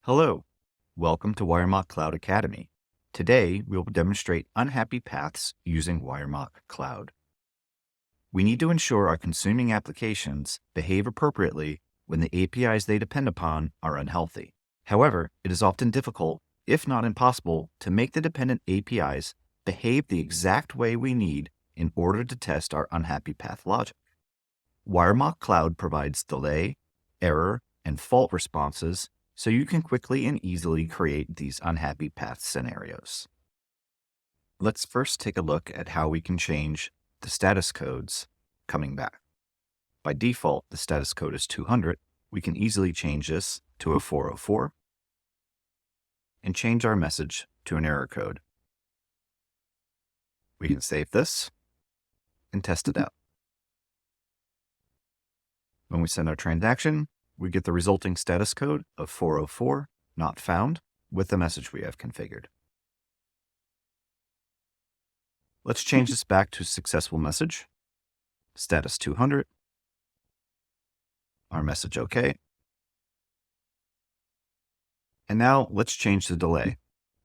Hello, welcome to WireMock Cloud Academy. Today, we will demonstrate unhappy paths using WireMock Cloud. We need to ensure our consuming applications behave appropriately when the APIs they depend upon are unhealthy. However, it is often difficult, if not impossible, to make the dependent APIs behave the exact way we need in order to test our unhappy path logic. WireMock Cloud provides delay, error, and fault responses so you can quickly and easily create these unhappy path scenarios. Let's first take a look at how we can change the status codes coming back. By default, the status code is 200. We can easily change this to a 404 and change our message to an error code. We can save this and test it out. When we send our transaction, we get the resulting status code of 404, not found, with the message we have configured. Let's change this back to successful message, status 200, our message OK. And now let's change the delay.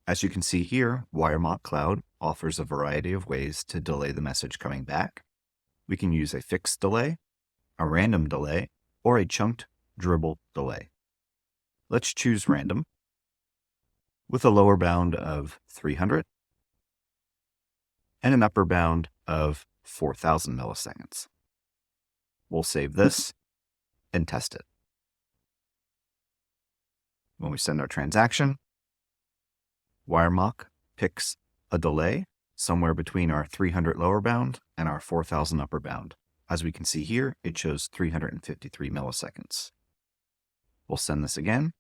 As you can see here, WireMock Cloud offers a variety of ways to delay the message coming back. We can use a fixed delay, a random delay, or a chunked dribble delay. Let's choose random with a lower bound of 300 and an upper bound of 4,000 milliseconds. We'll save this and test it. When we send our transaction, WireMock picks a delay somewhere between our 300 lower bound and our 4,000 upper bound. As we can see here, it shows 353 milliseconds. We'll send this again.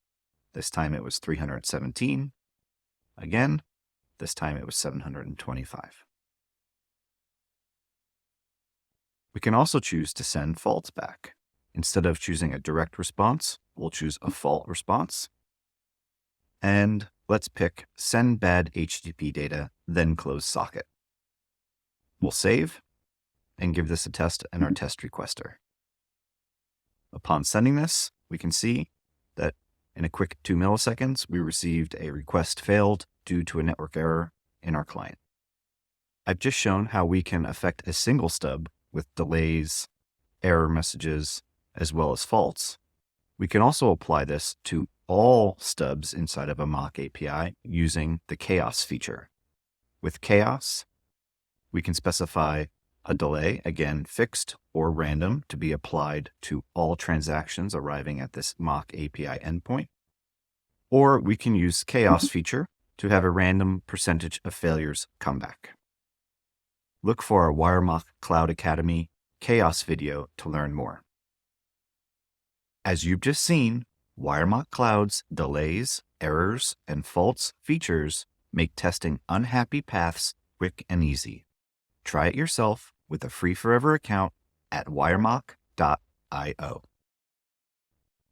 This time it was 317. Again, this time it was 725. We can also choose to send faults back. Instead of choosing a direct response, we'll choose a fault response. And let's pick send bad HTTP data, then close socket. We'll save and give this a test in our test requester. Upon sending this, we can see that in a quick 2 milliseconds, we received a request failed due to a network error in our client. I've just shown how we can affect a single stub with delays, error messages, as well as faults. We can also apply this to all stubs inside of a mock API using the chaos feature. With chaos, we can specify a delay, again fixed or random, to be applied to all transactions arriving at this mock API endpoint. Or we can use chaos feature to have a random percentage of failures come back. Look for our WireMock Cloud Academy chaos video to learn more. As you've just seen, WireMock Cloud's delays, errors, and faults features make testing unhappy paths quick and easy. Try it yourself with a free forever account at wiremock.io.